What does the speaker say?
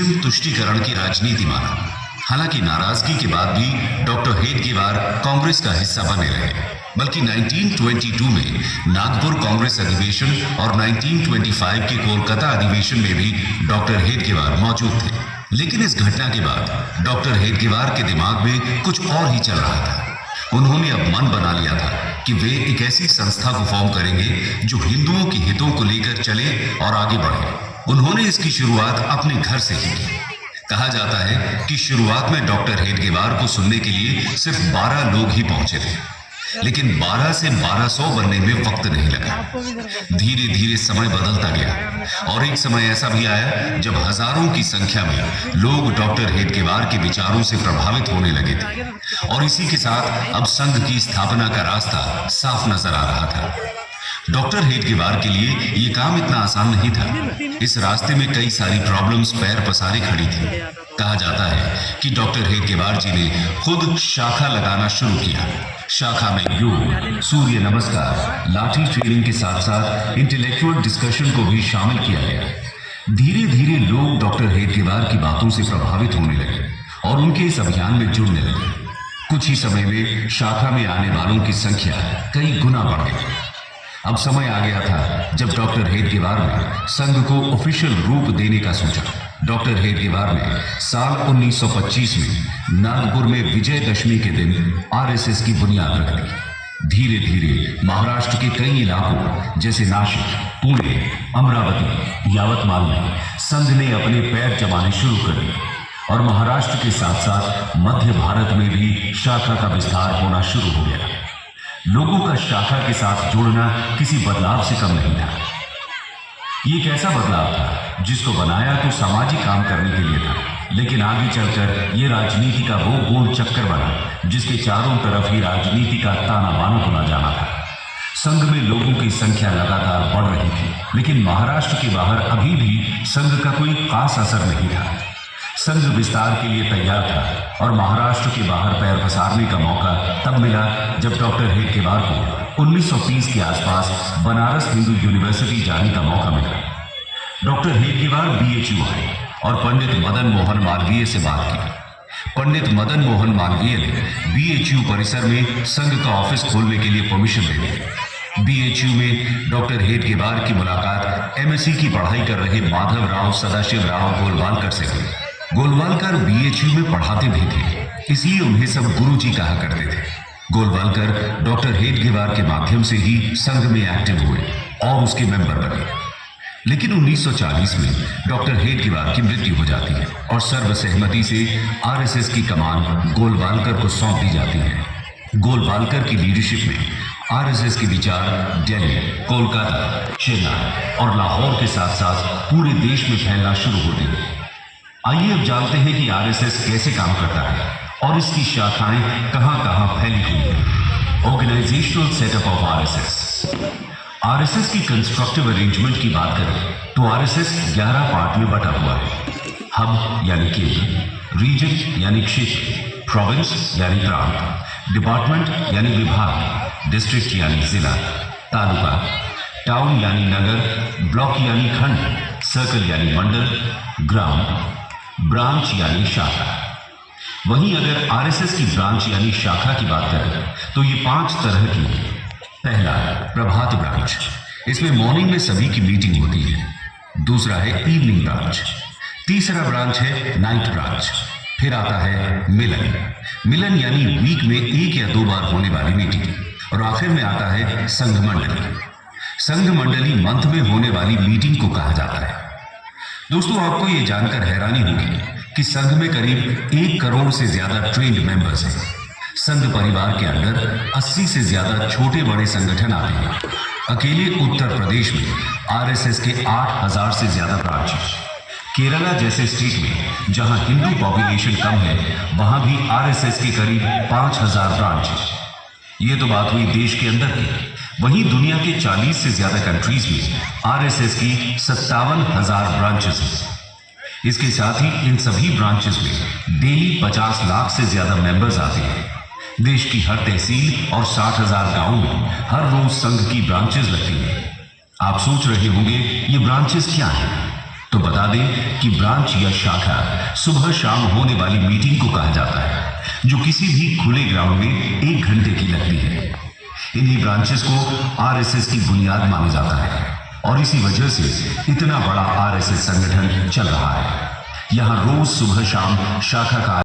मुस्लिम तुष्टीकरण की राजनीति माना। हालांकि नाराजगी के बाद भी डॉक्टर हेडगेवार कांग्रेस का हिस्सा बने रहे, बल्कि 1922 में नागपुर कांग्रेस अधिवेशन और 1925 के कोलकाता अधिवेशन में भी डॉक्टर हेडगेवार मौजूद थे। लेकिन इस घटना के बाद डॉक्टर हेडगेवार के दिमाग में कुछ और ही चल रहा था। उन्होंने अब मन बना लिया था कि वे एक ऐसी संस्था को फॉर्म करेंगे जो हिंदुओं के हितों को लेकर चले और आगे बढ़े। उन्होंने इसकी शुरुआत अपने घर से ही की। कहा जाता है कि शुरुआत में डॉक्टर हेडगेवार को सुनने के लिए सिर्फ 12 लोग ही पहुंचे थे, लेकिन 12 से 1200 बनने में वक्त नहीं लगा। धीरे धीरे समय बदलता गया और एक समय ऐसा भी आया जब हजारों की संख्या में लोग डॉक्टर हेडगेवार के विचारों से प्रभावित होने लगे थे और इसी के साथ अब संघ की स्थापना का रास्ता साफ नजर आ रहा था। डॉक्टर हेडगेवार के लिए यह काम इतना आसान नहीं था। इस रास्ते में कई सारी प्रॉब्लम्स पैर पसारे खड़ी थी। कहा जाता है कि डॉक्टर हेडगेवार जी ने खुद शाखा लगाना शुरू किया। शाखा में योग, सूर्य नमस्कार, लाठी ट्रेनिंग के साथ साथ इंटेलेक्चुअल डिस्कशन को भी शामिल किया गया। धीरे धीरे लोग डॉक्टर हेडगेवार की बातों से प्रभावित होने लगे और उनके इस अभियान में जुड़ने लगे। कुछ ही समय में शाखा में आने वालों की संख्या कई गुना बढ़ गई। अब समय आ गया था जब डॉक्टर हेडगेवार ने संघ को ऑफिशियल रूप देने का सोचा। डॉक्टर हेडगेवार ने साल 1925 में नागपुर में विजयदशमी के दिन आरएसएस की बुनियाद रख दी। धीरे धीरे महाराष्ट्र के कई इलाकों जैसे नासिक, पुणे, अमरावती, यावतमाल में संघ ने अपने पैर जमाने शुरू कर दिए और महाराष्ट्र के साथ साथ मध्य भारत में भी शाखा का विस्तार होना शुरू हो गया। लोगों का शाखा के साथ जुड़ना किसी बदलाव से कम नहीं था। ये एक ऐसा बदलाव था जिसको बनाया तो सामाजिक काम करने के लिए था, लेकिन आगे चलकर ये राजनीति का वो गोल चक्कर बना जिसके चारों तरफ ही राजनीति का ताना बाना बुना जाना था। संघ में लोगों की संख्या लगातार बढ़ रही थी, लेकिन महाराष्ट्र के बाहर अभी भी संघ का कोई खास असर नहीं था। संघ विस्तार के लिए तैयार था और महाराष्ट्र के बाहर पैर पसारने का मौका तब मिला जब डॉक्टर हेडगेवार को 1930 के आसपास बनारस हिंदू यूनिवर्सिटी जाने का मौका मिला। डॉक्टर हेडगेवार बीएचयू आए और पंडित मदन मोहन मालवीय से बात की। पंडित मदन मोहन मालवीय ने बीएचयू परिसर में संघ का ऑफिस खोलने के लिए परमिशन दे दी। बीएचयू में डॉक्टर हेडगेवार की मुलाकात एमएससी की पढ़ाई कर रहे माधव राव सदाशिव राव गोलवालकर से हुई। गोलवालकर बीएचयू में पढ़ाते भी थे, इसलिए उन्हें सब गुरुजी कहा करते थे। गोलवालकर डॉक्टर हेडगेवार के माध्यम से ही संघ में एक्टिव हुए और उसके मेंबर बने। लेकिन 1940 में डॉक्टर हेडगेवार की मृत्यु हो जाती है और सर्वसहमति से आरएसएस की कमान गोलवालकर को सौंप दी जाती है। गोलवालकर की लीडरशिप में आरएसएस के विचार दिल्ली, कोलकाता, चेन्नई और लाहौर के साथ साथ पूरे देश में फैलना शुरू होते हैं। आइए अब जानते हैं कि आरएसएस कैसे काम करता है और इसकी शाखाएं कहां-कहां फैली हुई हैं। Organisational setup of RSS. RSS की कंस्ट्रक्टिव अरेंजमेंट की बात करें तो आरएसएस 11 पार्ट में बटा हुआ है। हब यानी केंद्र, रीजन यानी क्षेत्र, प्रोविंस यानी प्रांत, डिपार्टमेंट यानी विभाग, डिस्ट्रिक्ट यानी जिला, तालुका, टाउन यानी नगर, ब्लॉक यानी खंड, सर्कल यानी मंडल, ग्राम, ब्रांच यानी शाखा। वहीं अगर आरएसएस की ब्रांच यानी शाखा की बात करें तो ये 5 तरह की है। पहला, प्रभात ब्रांच। इसमें मॉर्निंग में सभी की मीटिंग होती है। दूसरा है इवनिंग ब्रांच। तीसरा ब्रांच है नाइट ब्रांच। फिर आता है मिलन। मिलन यानी वीक में 1 या 2 बार होने वाली मीटिंग। और आखिर में आता है संघ मंडली। संघ मंडली मंथ में होने वाली मीटिंग को कहा जाता है। दोस्तों, आपको ये जानकर हैरानी होगी कि संघ में करीब 1 करोड़ से ज्यादा ट्रेंड मेंबर्स हैं। संघ परिवार के अंदर 80 से ज्यादा छोटे बड़े संगठन आते हैं। अकेले उत्तर प्रदेश में आरएसएस के 8000 से ज्यादा ब्रांच हैं। केरला जैसे स्टेट में जहां हिंदू पॉपुलेशन कम है, वहां भी आरएसएस के करीब 5000 ब्रांच हैं। ये तो बात हुई देश के अंदर की। वहीं दुनिया के 40 से ज्यादा कंट्रीज में आरएसएस की 57,000 ब्रांचेस हैं। इसके साथ ही इन सभी ब्रांचेस में डेली 50 लाख से ज्यादा मेंबर्स आते हैं। देश की हर तहसील और 60,000 गांवों में हर रोज संघ की ब्रांचेस लगती हैं। आप सोच रहे होंगे ये ब्रांचेस क्या हैं? तो बता दें कि ब्रांच या शाखा सुबह शाम होने वाली मीटिंग को कहा जाता है, जो किसी भी खुले ग्राउंड में 1 घंटे की लगती है। इन्हीं ब्रांचेस को आरएसएस की बुनियाद माना जाता है और इसी वजह से इतना बड़ा आरएसएस संगठन चल रहा है। यहां रोज सुबह शाम शाखा का